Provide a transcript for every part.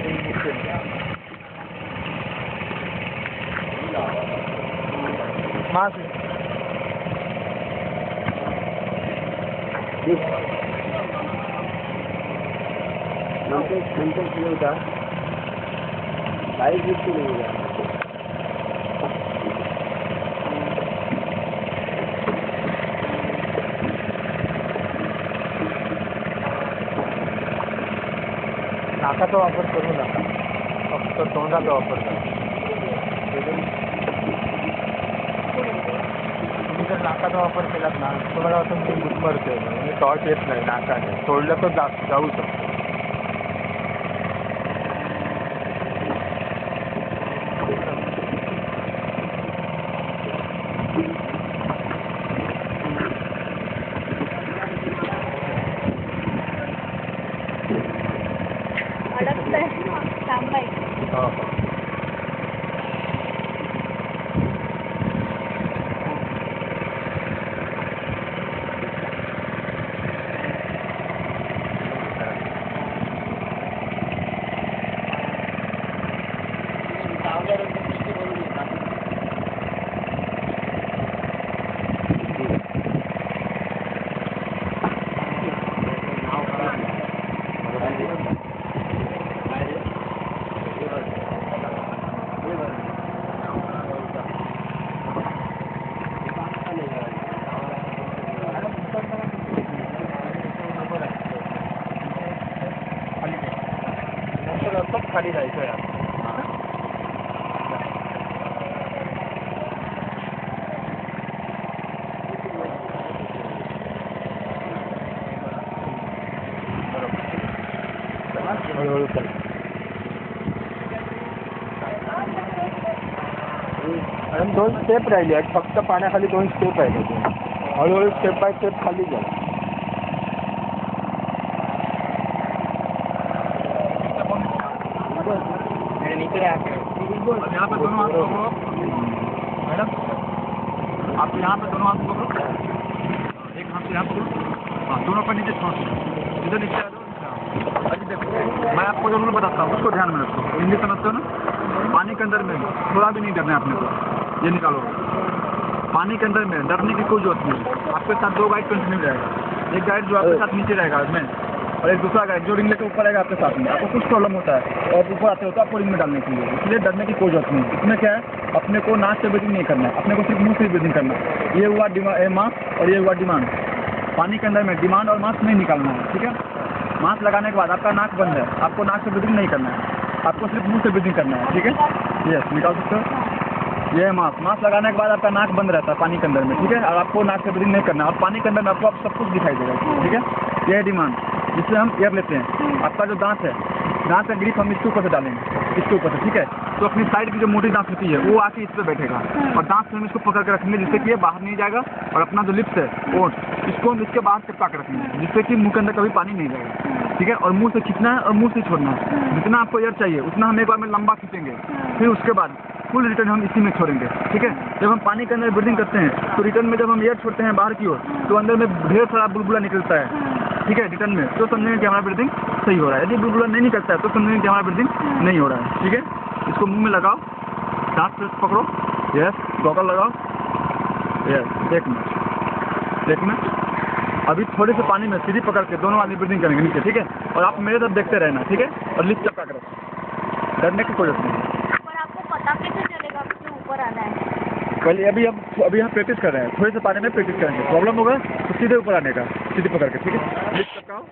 बड़ी मुश्किल है। माँ से घंटे किलोमीटर 22 किलोमीटर नाकाचा वापर करू नका, फक्त तोंडाचा वापर करा. तुम्ही जर नाकाचा वापर केलात ना, तुम्हाला असं मी गुदमरते म्हणजे टॉर्च येत नाही नाकाने, सोडलं तर जाऊ शकतो. खाली जायचं आहे. हळूहळू चल. आणि 2 स्टेप राहिले आहेत, फक्त पाण्याखाली 2 स्टेप राहिले. हळूहळू स्टेप बाय स्टेप खाली जा. यहाँ पे दोनों हाथ पकड़ो मैडम, आप यहाँ पे दोनों हाथ पकड़ो, एक हाथ से यहाँ पकड़ो, हाँ दोनों पर नीचे छोड़ दो, इधर नीचे आ जाओ. अभी देखो मैं आपको जो रूल बताता हूँ उसको ध्यान में रखो. हिंदी समझते हो ना? पानी के अंदर में थोड़ा भी नहीं डरना है अपने को. ये निकालो, पानी के अंदर में डरने की कोई जरूरत नहीं. आपके साथ 2 गाइड कंटिन्यू रहेगा. एक गाइड जो आपके साथ नीचे रहेगा इसमें, और एक दूसरा गाइड जो रिंग लेकर ऊपर आएगा आपके साथ में. आपको कुछ प्रॉब्लम होता है और ऊपर आते होता है आपको रिंग में डालने के लिए, इसलिए डरने की कोई जरूरत नहीं. इसमें क्या है, अपने को नाक से ब्रीदिंग नहीं करना है, अपने को सिर्फ मुंह से ब्रीदिंग करना है. ये हुआ मास्क और ये हुआ डिमांड. पानी के अंदर में डिमांड और मास्क नहीं निकालना है, ठीक है. मास्क लगाने के बाद आपका नाक बंद है, आपको नाक से ब्रीदिंग नहीं करना है, आपको सिर्फ मुँह से ब्रीदिंग करना है, ठीक है. यस, निकाल सकते हो. ये मास्क लगाने के बाद आपका नाक बंद रहता है पानी के अंदर में, ठीक है. और आपको नाक से ब्रीदिंग नहीं करना है, और पानी के अंदर में आपको आप सब कुछ दिखाई देगा, ठीक है. ये है डिमांड, जिससे हम एयर लेते हैं. आपका जो दांत है, दांत का ग्रिप हम इसके ऊपर से डालेंगे, इसके ऊपर से, ठीक है. तो अपनी साइड की जो मोटी दांत होती है वो आके इस पे बैठेगा, और दांत से हम इसको पकड़ के रखेंगे जिससे कि ये बाहर नहीं जाएगा. और अपना जो लिप्स है ओठ, इसको हम इसके बाहर चिपका के रखेंगे जिससे कि मुंह के अंदर कभी पानी नहीं जाएगा, ठीक है. और मुंह से खींचना है और मुंह से छोड़ना है. जितना आपको एयर चाहिए उतना हम एक बार में लंबा खींचेंगे, फिर उसके बाद फुल रिटर्न हम इसी में छोड़ेंगे, ठीक है. जब हम पानी के अंदर ब्रीदिंग करते हैं तो रिटर्न में जब हम एयर छोड़ते हैं बाहर की ओर, तो अंदर में ढेर सारा बुलबुला निकलता है, ठीक है. रिटर्न में तो समझेंगे कि हमारा ब्रीदिंग सही हो रहा है. यदि बुलबुला नहीं निकलता है तो समझेंगे कि हमारा ब्रीदिंग नहीं हो रहा है, ठीक है. इसको मुंह में लगाओ, दांत से पकड़ो, यस, गॉगल लगाओ, यस. 1 मिनट. अभी थोड़े से पानी में सीधी पकड़ के दोनों आदमी ब्रीदिंग करेंगे नीचे, ठीक है. और आप मेरे तरफ देखते रहना, ठीक है. और लिप चपका कर रखो, डरने की कोई जरूरत नहीं. पर आपको पता कैसे चलेगा कि ऊपर आना है? पहले अभी हम प्रैक्टिस कर रहे हैं, थोड़े से पानी में प्रैक्टिस करेंगे. प्रॉब्लम होगा तो सीधे ऊपर आने का, सीधे पकड़ के, ठीक है. लिप चपकाओ.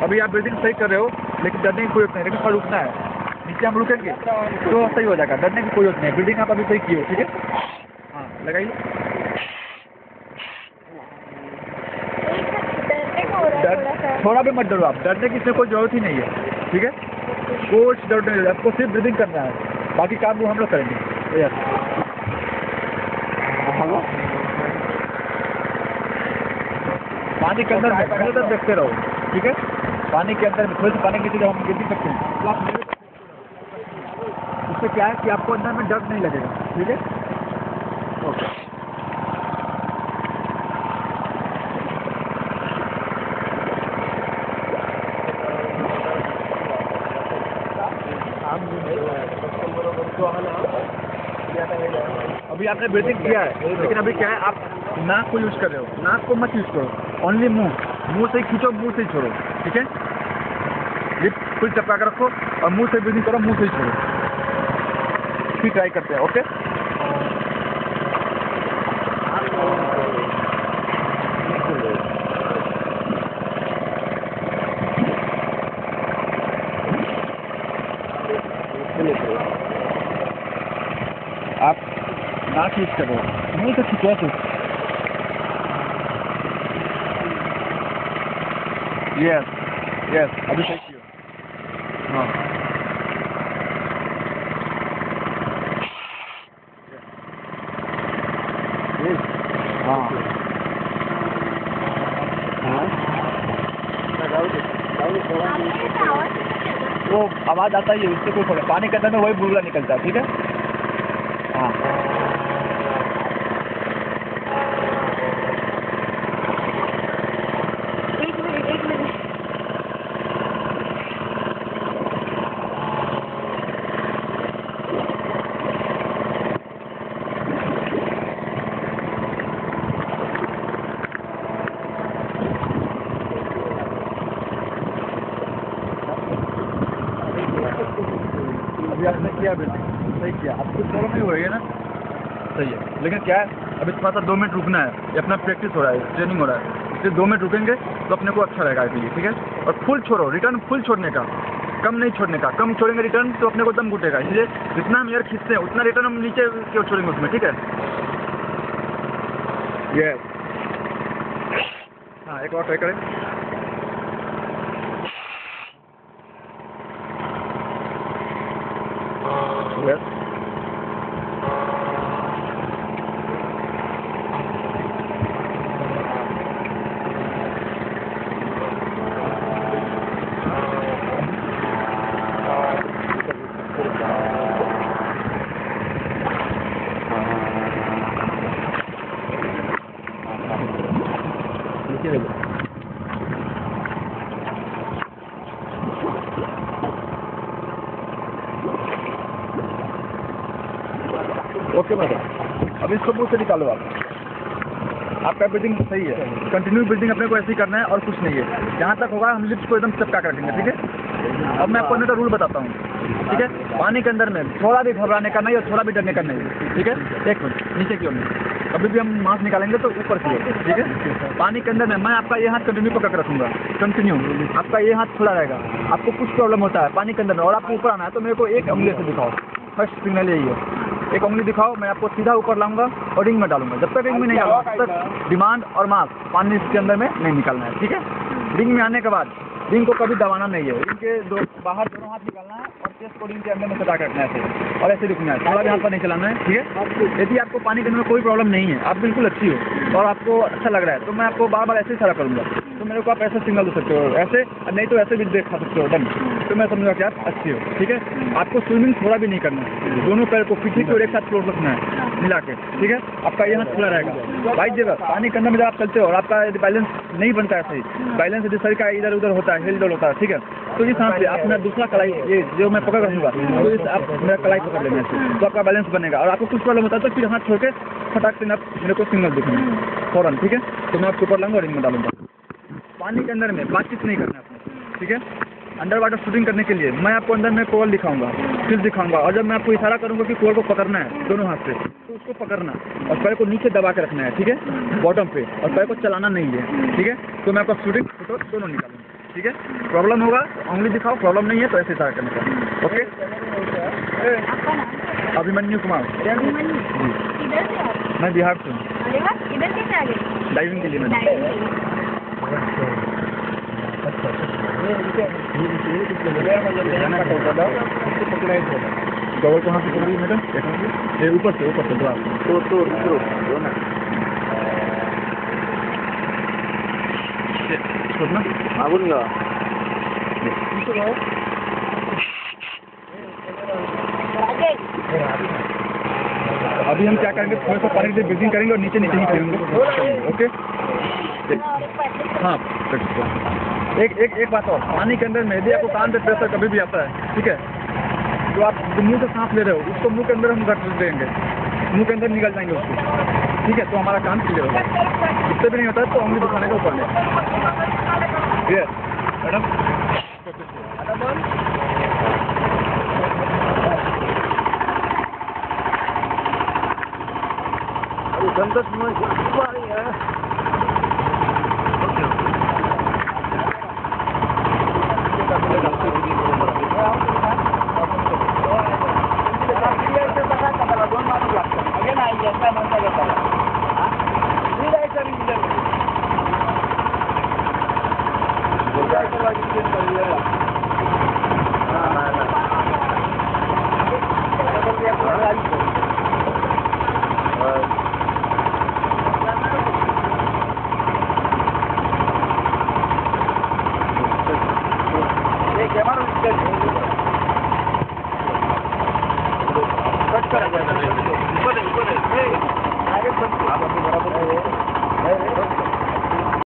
अभी आप ब्रीदिंग सही कर रहे हो, लेकिन डरने की कोई जरूरत नहीं. लेकिन थोड़ा रुकना है, नीचे हम रुकेंगे तो सही हो जाएगा. डरने की कोई जरूरत नहीं. ब्रीदिंग आप अभी सही किए हो, ठीक है. हाँ, लगाइए. थोड़ा भी मत डरो आप, डरने की इसमें कोई जरूरत ही नहीं है, ठीक है. कुछ डर नहीं, आपको सिर्फ ब्रीदिंग करना है, बाकी काम वो हम लोग करेंगे. यस. पानी के अंदर पहले तक देखते रहो, ठीक है. पानी के अंदर में थोड़ी सी पानी की जब हम गिर भी सकते हैं तो आप उससे क्या है कि आपको अंदर में डर नहीं लगेगा, ठीक है. अभी आपने ब्रीथिंग किया है, लेकिन अभी क्या है, आप नाक को यूज कर रहे हो, नाक को मत यूज करो, ओनली मुंह से ही खींचो, मुंह से ही छोड़ो, ठीक है। लिप फुल चपका कर रखो और मुंह से ब्रीथिंग करो, मुंह से ही छोड़ो। फिर ट्राई करते हैं, ओके। आप नाक यूज करो, मुंह से खींचो ऐसे। यस यस, अभी सही किया। हाँ वो आवाज़ आता ही है, उससे कोई फर्क, पानी के अंदर में वही बुलबुला निकलता है, ठीक है। हाँ एक मिनट। अभी आपने किया, बिल्कुल सही किया, आपको कुछ प्रॉब्लम नहीं हो रही है ना, सही है। लेकिन क्या है, अभी थोड़ा सा 2 मिनट रुकना है, ये अपना प्रैक्टिस हो रहा है, ट्रेनिंग हो रहा है, इसलिए 2 मिनट रुकेंगे तो अपने को अच्छा रहेगा इसलिए, ठीक है। और फुल छोड़ो, रिटर्न फुल छोड़ने का, कम नहीं छोड़ने का। कम छोड़ेंगे रिटर्न तो अपने को दम घुटेगा, इसलिए जितना हम एयर खींचते हैं उतना रिटर्न हम नीचे की ओर छोड़ेंगे उसमें, ठीक है। यस, हाँ एक और ट्राई करें। यस, ओके मैडम, अब इसको मुंह से निकालो आप। आपका ब्रीदिंग सही है, कंटिन्यू ब्रीदिंग अपने को ऐसे ही करना है और कुछ नहीं है। जहाँ तक होगा हम लिप्स को एकदम चपका कर रखेंगे, ठीक है। अब मैं आपको अंदर का रूल बताता हूँ, ठीक है। पानी के अंदर में थोड़ा भी घबराने का नहीं और थोड़ा भी डरने का नहीं, ठीक है। एक मिनट, नीचे की ओर नहीं, कभी भी हम मांस निकालेंगे तो ऊपर की ओर, ठीक है। पानी के अंदर में मैं आपका ये हाथ कंटिन्यू पकड़ रखूँगा, कंटिन्यू आपका ये हाथ खुला रहेगा। आपको कुछ प्रॉब्लम होता है पानी के अंदर में और आपको ऊपर आना है तो मेरे को एक उंगली से दिखाओ, फर्स्ट सिग्नल यही है। एक उंगली दिखाओ, मैं आपको सीधा ऊपर लाऊंगा और रिंग में डालूंगा। जब तक रिंग में नहीं डालूंगा तब तक डिमांड और मास पानी इसके अंदर में नहीं निकालना है, ठीक है। रिंग में आने के बाद रिंग को कभी दबाना नहीं है, रिंग के बाहर दोनों हाथ निकालना है और चेस्ट को रिंग के अंदर में सटा कर रखना है ऐसे और ऐसे रुकना है, थोड़ा भी हाथ पर नहीं चलाना है, ठीक है। यदि आपको पानी के अंदर में कोई प्रॉब्लम नहीं है, आप बिल्कुल अच्छी हो और आपको अच्छा लग रहा है, तो मैं आपको बार बार ऐसे ही इशारा करूँगा, तो मेरे को आप ऐसे सिग्नल दे सकते हो, ऐसे नहीं तो ऐसे भी दिखा सकते हो, डन। तो मैं समझूंगा कि आप अच्छी हो, ठीक है। आपको स्विमिंग थोड़ा भी नहीं करना है, दोनों पैर को पीछे की ओर एक साथ फ्लोट रखना है मिला के, ठीक है। आपका ये हाथ खुला रहेगा। भाई जगह पानी के अंदर में जब आप चलते हो और आपका यदि बैलेंस नहीं बनता है सही, बैलेंस यदि शरीर का इधर उधर होता है, हिल डुल होता है, ठीक है, तो इस हाथ से आप मेरा दूसरा कलाई, ये जो मैं पकड़ रखूँगा, तो इस आप मेरा कलाई पकड़ लेना है, तो आपका बैलेंस बनेगा। और आपको कुछ प्रॉब्लम होता है तो फिर हाथ छोड़ के फटाक से आप मेरे को सिग्नल दिखाएंगे फौरन, ठीक है। तो मैं आपके ऊपर लाऊंगा और रिंग में डालूंगा। पानी के अंदर में बातचीत नहीं करना है आपने, ठीक है। अंडर वाटर शूटिंग करने के लिए मैं आपको अंदर में कोल दिखाऊंगा, फिर दिखाऊंगा, और जब मैं आपको इशारा करूंगा कि कोल को पकड़ना है दोनों हाथ से, तो उसको पकड़ना और पैर को नीचे दबा के रखना है, ठीक है, बॉटम पे, और पैर को चलाना नहीं है, ठीक है। तो मैं आपका शूटिंग फोटो दोनों निकालूंगा, ठीक है। प्रॉब्लम होगा तो उंगली दिखाओ, प्रॉब्लम नहीं है तो ऐसे इशारा करने का, ओके। आपका नाम? अभिमन्यु कुमार। अभिमन्यु। जी, किधर से आप? मैं बिहार से हूँ। अरे वाह, इधर कैसे आ गए? डाइविंग के लिए मैं गवर कहाँ से पकड़ी मैडम? ये ऊपर से तो आप तो ना छोड़ना बोलूँगा। अभी हम क्या करेंगे, थोड़ा सा पानी से ब्रीथिंग करेंगे और नीचे नीचे ही करेंगे, ओके। हाँ, एक बात और, पानी के अंदर में यदि आपको कान पे प्रेशर कभी भी आता है, ठीक है, तो आप जो मुंह से सांस ले रहे हो उसको मुंह के अंदर हम रख देंगे, मुंह के अंदर निकल जाएंगे उसके, ठीक है। तो हमारा काम क्लियर होगा। इससे भी नहीं होता तो उंगली दिखाने का ऊपर में। Clear madam? संतोष है। कैमरा